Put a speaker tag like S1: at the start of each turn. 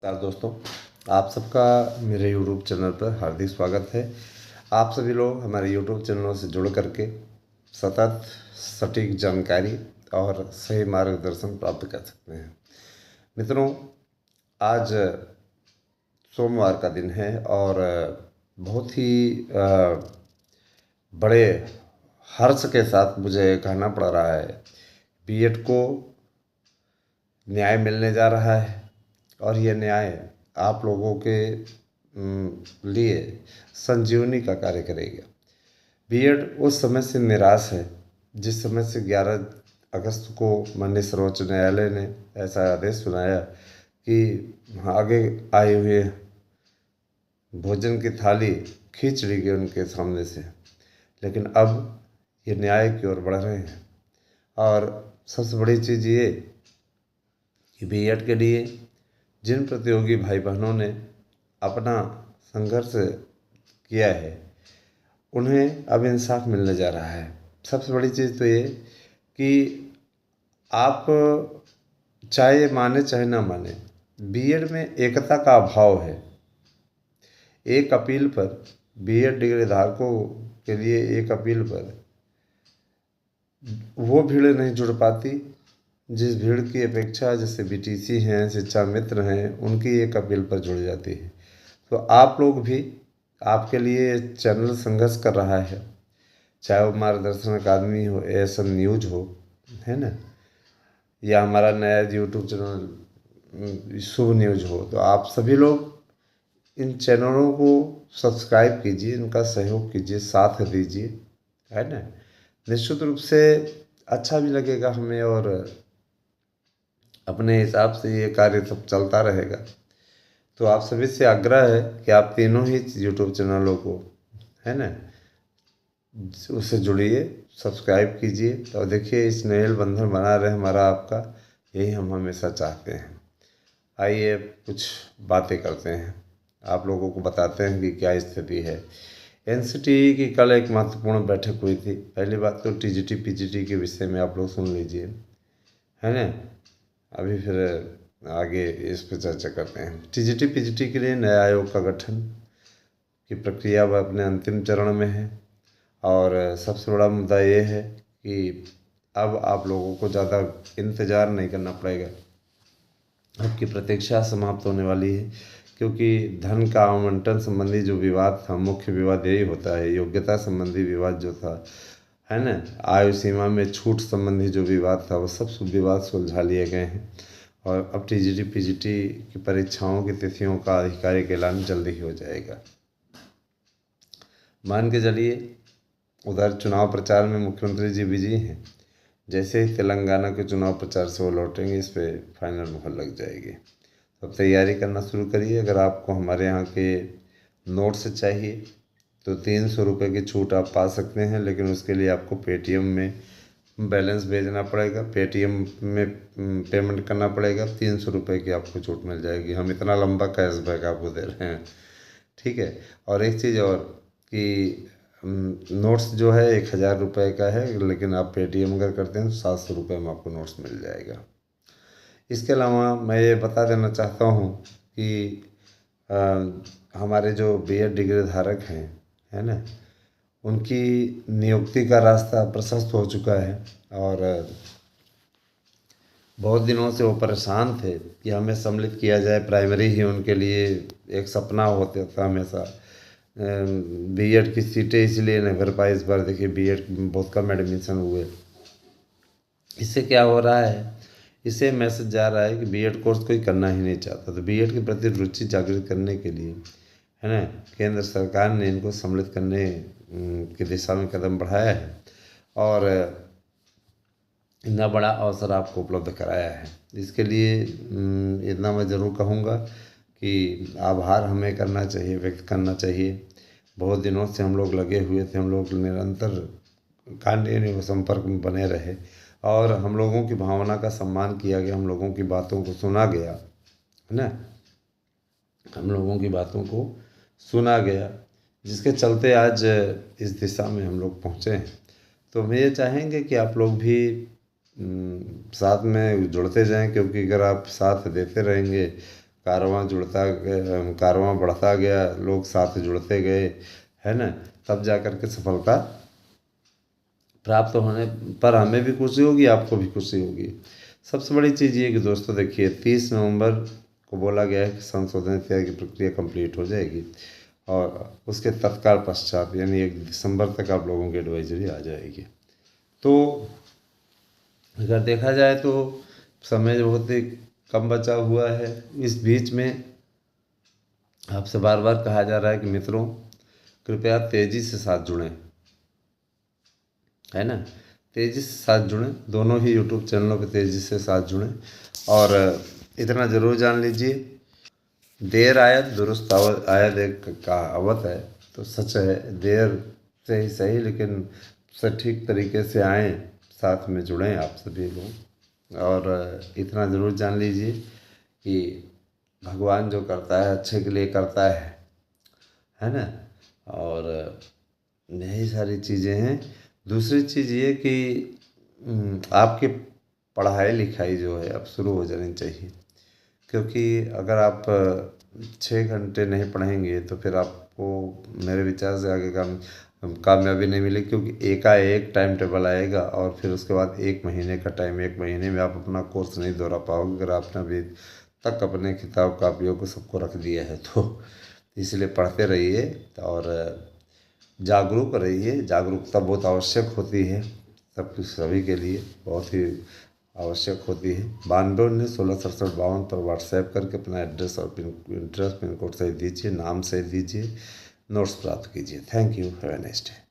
S1: नमस्कार दोस्तों, आप सबका मेरे YouTube चैनल पर हार्दिक स्वागत है। आप सभी लोग हमारे YouTube चैनलों से जुड़ करके सतत सटीक जानकारी और सही मार्गदर्शन प्राप्त कर सकते हैं। मित्रों, आज सोमवार का दिन है और बहुत ही बड़े हर्ष के साथ मुझे कहना पड़ रहा है, बीएड को न्याय मिलने जा रहा है और ये न्याय आप लोगों के लिए संजीवनी का कार्य करेगा। बीएड उस समय से निराश है जिस समय से 11 अगस्त को माननीय सर्वोच्च न्यायालय ने ऐसा आदेश सुनाया कि आगे आए हुए भोजन की थाली खींच ली गई उनके सामने से, लेकिन अब ये न्याय की ओर बढ़ रहे हैं। और सबसे बड़ी चीज़ ये कि बीएड के लिए जिन प्रतियोगी भाई बहनों ने अपना संघर्ष किया है उन्हें अब इंसाफ मिलने जा रहा है। सबसे बड़ी चीज़ तो ये कि आप चाहे माने चाहे ना माने, बीएड में एकता का अभाव है। एक अपील पर बीएड डिग्री धारकों के लिए एक अपील पर वो भीड़ नहीं जुड़ पाती जिस भीड़ की अपेक्षा जैसे बीटीसी हैं, शिक्षा मित्र हैं, उनकी एक अपील पर जुड़ जाती है। तो आप लोग भी, आपके लिए चैनल संघर्ष कर रहा है, चाहे वो मार्गदर्शन अकादमी हो, एएसएन न्यूज हो, है ना, या हमारा नया यूट्यूब चैनल शुभ न्यूज हो। तो आप सभी लोग इन चैनलों को सब्सक्राइब कीजिए, इनका सहयोग कीजिए, साथ दीजिए, है ना। निश्चित रूप से अच्छा भी लगेगा हमें और अपने हिसाब से ये कार्य सब चलता रहेगा। तो आप सभी से आग्रह है कि आप तीनों ही यूट्यूब चैनलों को, है ना, उससे जुड़िए, सब्सक्राइब कीजिए और देखिए स्नेह बंधन बना रहे हमारा आपका, यही हम हमेशा चाहते हैं। आइए कुछ बातें करते हैं, आप लोगों को बताते हैं कि क्या स्थिति है। एनसीटीई की कल एक महत्वपूर्ण बैठक हुई थी। पहली बात तो टीजीटी पीजीटी के विषय में आप लोग सुन लीजिए, है ना। अभी फिर आगे इस पर चर्चा करते हैं। टीजीटी पीजीटी के लिए नए आयोग का गठन की प्रक्रिया वह अपने अंतिम चरण में है और सबसे बड़ा मुद्दा ये है कि अब आप लोगों को ज़्यादा इंतज़ार नहीं करना पड़ेगा। आपकी प्रतीक्षा समाप्त होने वाली है, क्योंकि धन का आवंटन संबंधी जो विवाद था, मुख्य विवाद यही होता है, योग्यता संबंधी विवाद जो था, है ना, आयु सीमा में छूट संबंधी जो विवाद था, वो सब विवाद सुलझा लिए गए हैं और अब टीजीटी पीजीटी की परीक्षाओं की तिथियों का आधिकारिक ऐलान जल्दी ही हो जाएगा। मान के चलिए उधर चुनाव प्रचार में मुख्यमंत्री जी बिजी हैं, जैसे ही तेलंगाना के चुनाव प्रचार से वो लौटेंगे इस पर फाइनल मुहर लग जाएगी। तो अब तैयारी करना शुरू करिए। अगर आपको हमारे यहाँ के नोट्स चाहिए तो 300 रुपये की छूट आप पा सकते हैं, लेकिन उसके लिए आपको पेटीएम में बैलेंस भेजना पड़ेगा, पेटीएम में पेमेंट करना पड़ेगा। 300 रुपये की आपको छूट मिल जाएगी। हम इतना लंबा कैशबैक आपको दे रहे हैं, ठीक है। और एक चीज़ और कि नोट्स जो है 1000 रुपये का है, लेकिन आप पेटीएम अगर करते हैं तो 700 रुपये में आपको नोट्स मिल जाएगा। इसके अलावा मैं ये बता देना चाहता हूँ कि हमारे जो बीएड डिग्री धारक हैं, है ना, उनकी नियुक्ति का रास्ता प्रशस्त हो चुका है और बहुत दिनों से वो परेशान थे कि हमें सम्मिलित किया जाए। प्राइमरी ही उनके लिए एक सपना होता था हमेशा। बीएड की सीटें इसलिए नहीं भर पाई इस बार। देखिए बीएड बहुत कम एडमिशन हुए। इससे क्या हो रहा है, इससे मैसेज जा रहा है कि बीएड कोर्स कोई करना ही नहीं चाहता। तो बीएड के प्रति रुचि जागृत करने के लिए, है ना, केंद्र सरकार ने इनको सम्मिलित करने की दिशा में कदम बढ़ाया है और इतना बड़ा अवसर आपको उपलब्ध कराया है। इसके लिए इतना मैं ज़रूर कहूँगा कि आभार हमें करना चाहिए, व्यक्त करना चाहिए। बहुत दिनों से हम लोग लगे हुए थे, हम लोग निरंतर कंटिन्यू संपर्क में बने रहे और हम लोगों की भावना का सम्मान किया गया, हम लोगों की बातों को सुना गया, है ना, हम लोगों की बातों को सुना गया, जिसके चलते आज इस दिशा में हम लोग पहुँचे हैं। तो हम ये चाहेंगे कि आप लोग भी साथ में जुड़ते जाएं, क्योंकि अगर आप साथ देते रहेंगे, कारवां जुड़ता गया, कारवां बढ़ता गया, लोग साथ जुड़ते गए, है ना, तब जा कर के सफलता प्राप्त होने पर हमें भी खुशी होगी, आपको भी खुशी होगी। सबसे बड़ी चीज़ ये कि दोस्तों देखिए 30 नवंबर को बोला गया है कि संशोधन इत्यादि की प्रक्रिया कंप्लीट हो जाएगी और उसके तत्काल पश्चात यानी 1 दिसंबर तक आप लोगों की एडवाइजरी आ जाएगी। तो अगर देखा जाए तो समय बहुत ही कम बचा हुआ है। इस बीच में आपसे बार बार कहा जा रहा है कि मित्रों कृपया तेज़ी से साथ जुड़ें, है ना, तेज़ी से साथ जुड़ें, दोनों ही यूट्यूब चैनलों पे तेज़ी से साथ जुड़ें। और इतना ज़रूर जान लीजिए, देर आयत दुरुस्त आयत एक कहावत है, तो सच है, देर से ही सही लेकिन सटीक तरीके से आएँ, साथ में जुड़ें आप सभी लोग। और इतना ज़रूर जान लीजिए कि भगवान जो करता है अच्छे के लिए करता है ना। और यही सारी चीज़ें हैं। दूसरी चीज़ ये कि आपकी पढ़ाई लिखाई जो है अब शुरू हो जानी चाहिए, क्योंकि अगर आप 6 घंटे नहीं पढ़ेंगे तो फिर आपको मेरे विचार से आगे कामयाबी नहीं मिलेगी, क्योंकि एकाएक टाइम टेबल आएगा और फिर उसके बाद 1 महीने का टाइम, 1 महीने में आप अपना कोर्स नहीं दोहरा पाओगे अगर आपने अभी तक अपने किताब कापियों को सबको रख दिया है तो। इसलिए पढ़ते रहिए और जागरूक रहिए। जागरूकता बहुत आवश्यक होती है, सब कुछ सभी के लिए बहुत ही आवश्यक होती है। 9219166752 पर व्हाट्सएप करके अपना एड्रेस और पिन कोड सही दीजिए, नाम सही दीजिए, नोट्स प्राप्त कीजिए। Thank you, have a nice day.